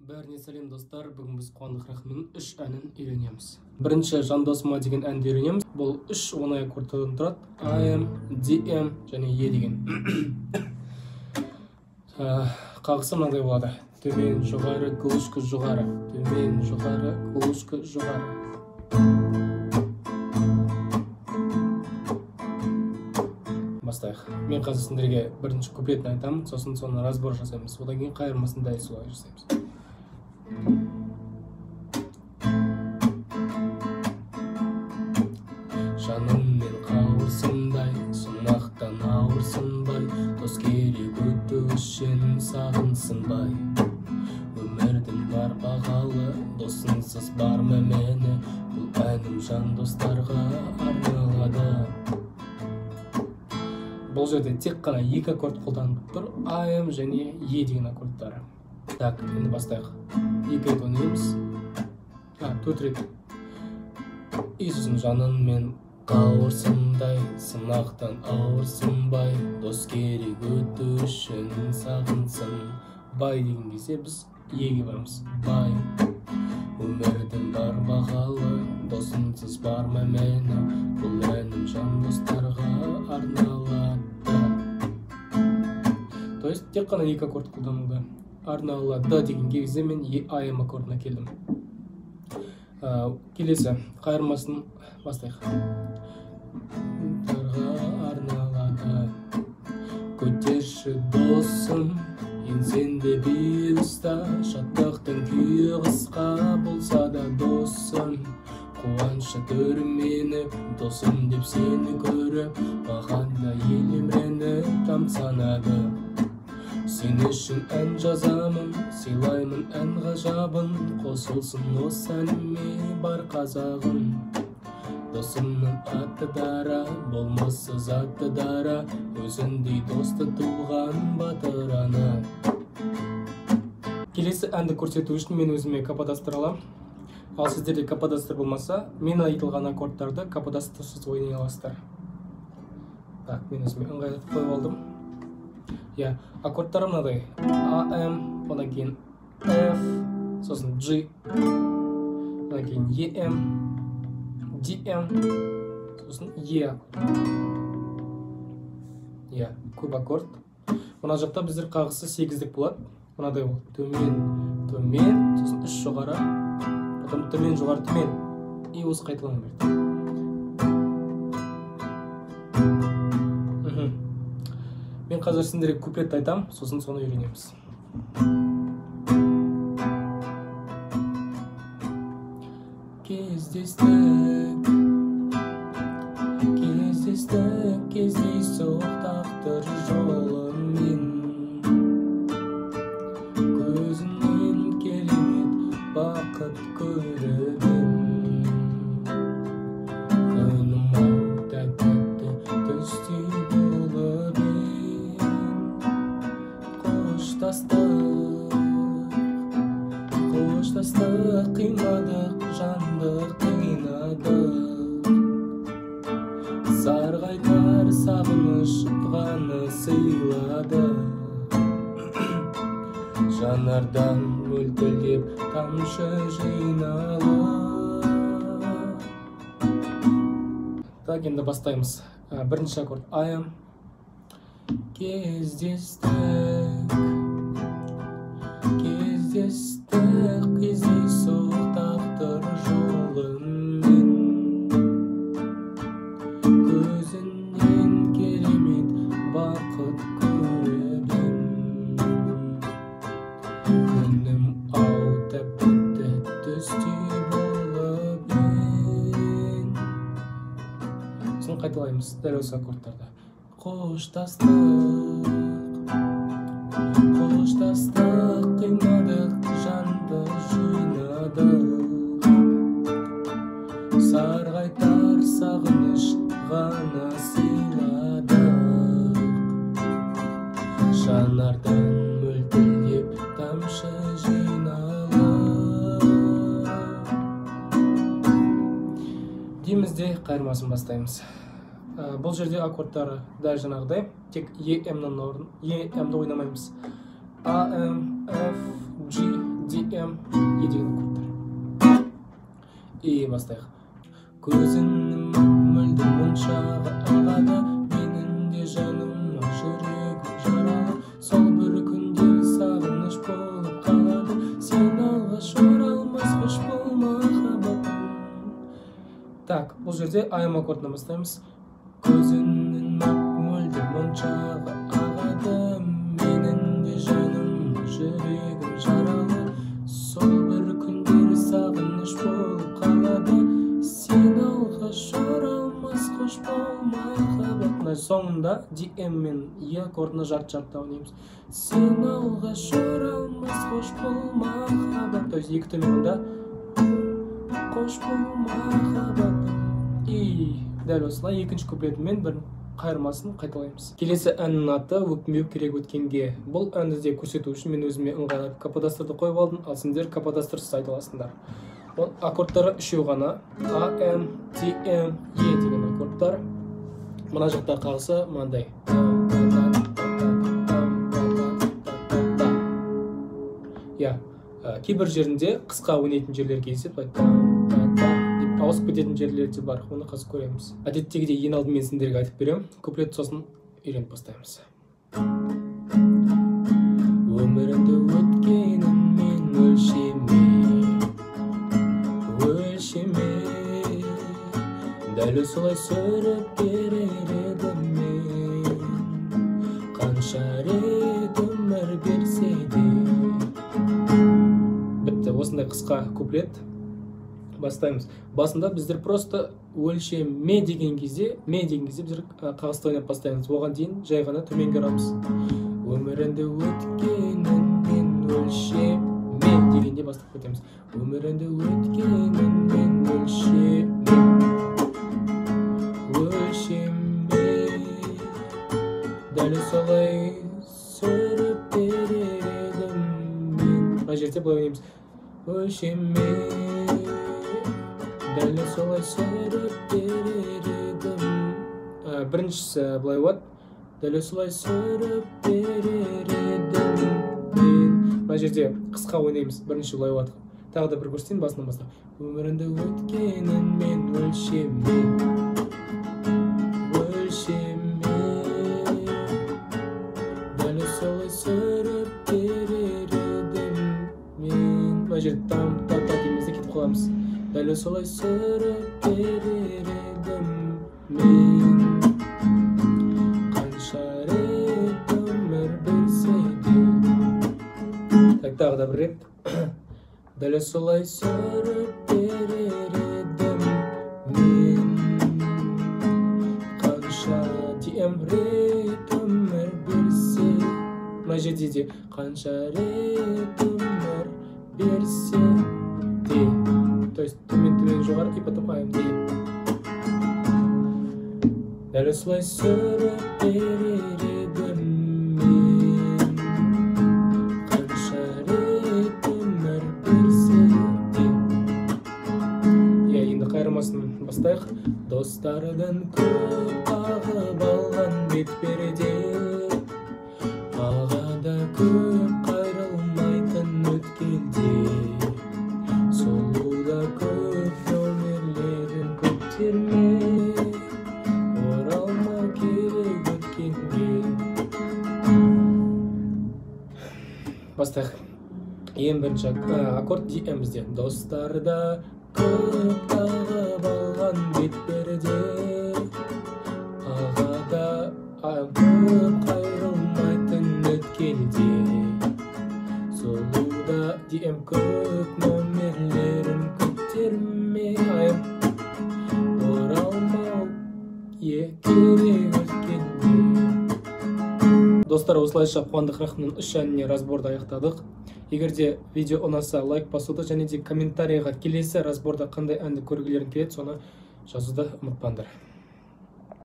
Бәріне сәлем достар, бүгін біз Қуандық Рахымның 3 әнін үйренеміз. Бірінші жандосыма деген әнді үйренеміз. Бұл 3 оңай аккордтардан тұрады. AM, DM және E деген. Қағысы мынандай болады. Төмен, жоғары, клушка, жоғары. Төмен, жоғары, клушка, жоғары. Бастайық. Мен қазір сендерге бірінші куплетін айтамын, сосын соны разбор жасаймыз. Одан кейін қайырмасын дәл солай жасаймыз. Жаныммен қауырсындай, сынақтан ауырсынбай, дос керек өту үшін сағынсынбай. Өмірдің бар бағалы, досынсыз барма мені, бұл әнім жан достарға арналады. Бұл жерде тек қана 2 аккорд қолданып тұр, AM және E деген аккордтары. Так, енді бастайық. 2 рет ойнаймыз. 4 рет. Иисусым жаныңмен қауырсындай, сынақтан ауырсынбай, дос керек өту үшін сағынсынбай деген кезде біз E'ге барамыз. Бай. Өмірдің бар бағалы, досынсыз барма мені, бұл әнім жан достарға арналады. То есть тек қана 2 аккорд қолданылды. Арналады деген кезде мен AM аккордына келдім. Келесі қайырмасын бастайық. Арналады. Көтерші досым, еңсеңде биік ұста, шаттықтың күйі қысқа болса да досым. Қуаншы түрмені, досым деп сені көріп, маған да елемреніп тамсанады. Сен үшін ән жазамын, сыйлаймын ән ғажабын, қосылсын осы әніме бар қазағым. Досымның аты дара, болмассыз аты дара, өзіндей досты туған батыр ана. Келесі әнді көрсету үшін мен өзіме каподастр аламын. Ал сіздерде каподастр болмаса, мен айтылған аккордтарды каподастрсыз ойнай аласыздар. Так, мен өзіме ыңғайлатып қойып алдым. Аккордтары мынадай. AM, одан кейін F, сосын G, одан кейін EM, DM, сосын E. Көп аккорд. Мына жақта біздер қағысы 8-дік болады. Мынадай болды. Төмен, төмен, сосын 3 жоғары, потом төмен, жоғары, төмен. И осы қайталана берді. Мен қазір сендерге куплет айтам, сосын соны үйренеміз. Кездестік, кездестік, кездейсоқ тағдыр жолымен. Көзіңнен керемет бақыт көріп ем. Күнім-ау тәтті түстей болып ем. Қоштастық, қимадық, жанды қинадық. Сарғайтар сағыныш ғана сыйлады. Жанардан мөлтілдеп тамшы жиналып. Так, енді бастаймыз. Бірінші аккорд AM. Кездестік, кездестік, кездейсоқ тағдыр жолымен. Көзіңнен керемет бақыт көріп ем. Күнім-ау тәтті түстей болып ем. Сосын қайталаймыз дәл осы аккордтарда. Қоштастық, қоштастық, қимадық, жанды жинадық. Сарғайтар сағыныш ғана сыйладық. Жанардан мөлтілдеп тамшы жиналып. Дейміз де қайырмасын бастаймыз. Бұл жерде аккордтары дәл жаңағыдай, тек EM'ді ойнамаймыз. AM, F, G, DM, М, Е деген аккордтар. И бастайық. Көзіңнің мүлдем мұншағы ағады, менің де жаныма жүрегім жаралы, сол бір күндері сағыныш болып қалады, сен алғаш оралмас қош бол махаббатым. Так, бұл жерде АМ аккордынан бастаймыз. Көзіңнің мүлдем мұншағы ағады, менің де жаныма жүрегім жаралы, сол бір күндері сағыныш болып қалады, сен алғаш оралмас қош бол махаббатым. Соңында DM мен E аккордына жарты-жарты ойнаймыз. Сен алғаш оралмас қош бол махаббатым. То есть екі төменінде қош бол махаббатым. И дәл осылай екінші куплетімен бір қайырмасын қайталаймыз. Келесі әннің аты өкінбеу керек өткенге. Бұл әнді де көрсету үшін мен өзіме ыңғайлап каподастрды қойып алдым, ал сендер каподастрсыз айта аласыңдар. Аккордтары үшеу ғана. А, М, Т, М, Е деген аккордтар. Мына жақта қалса мынандай. Я, кейбір жерінде қысқа ойнайтын жерлер кездесіп, деп ауысып кететін жерлер де бар. Оны қазір көреміз. Әдеттегідей ең алдымен сендерге айтып беремін. Куплет сосын үйреніп бастаймыз. Өмірімді өткенін мен өлшеме, дәл солай сүріп берер едім мен, қанша рет өмір берсе де. Бітті, осындай қысқа куплет. Бастаймыз. Басында біздер просто өлшеме деген кезде біздер қағысты ойнап бастаймыз. Оған дейін жай ғана төменге ұрамыз. Өмірімді өткенін мен өлшеме дегенде бастап кетеміз. Өмірімді өткенін мен өлшеме, дәл солай сүріп берер едім мен. Мына жерде былай ойнаймыз. Өлшеме, дәл солай сүріп берер едім. Біріншісі былай болады. Дәл солай сүріп берер едім мен. Мына жерде қысқа ойнаймыз. Бірінші былай болады. Тағы да бір көрсетейін басынан бастап. Өмірімді өткенін мен өлшеме, дәл солай сүріп берер едім мен. Мына жерде та деймізде кетіп қаламыз. Дәл солай сүріп берер едім мен, қанша рет өмір берсе де. Тағы да бір рет. Дәл солай сүріп берер едім мен, қанша рет өмір берсе. Мына жерде де қанша рет өмір берсе де. То есть төмен жоғары и потом айым де. Дәл солай сүріп берер едім мен, қанша рет өмір берсе де. Енді қайырмасын бастайық. Достардан көп ағып алған бетперде, ағада көп қайрылмайтын өткелде, сұлуда көп өмірлерін көтерме, оралма керек өткенге. Бастайық. Ең бірінші аккорд DM бізде. Достарда көп ағып алған бетперде, ағада көп қайрылмайтын өткелде, сұлуда DM көп номерлерін көтерме, оралмау керек өткенде. Достар, осылайша Қуандық Рахымның үш әніне разборды аяқтадық. Егер де видео ұнаса, лайк басуды және де комментарийға келесі разборда қандай әнді көргілерің келеді, соны жазуды ұмытпаңдар.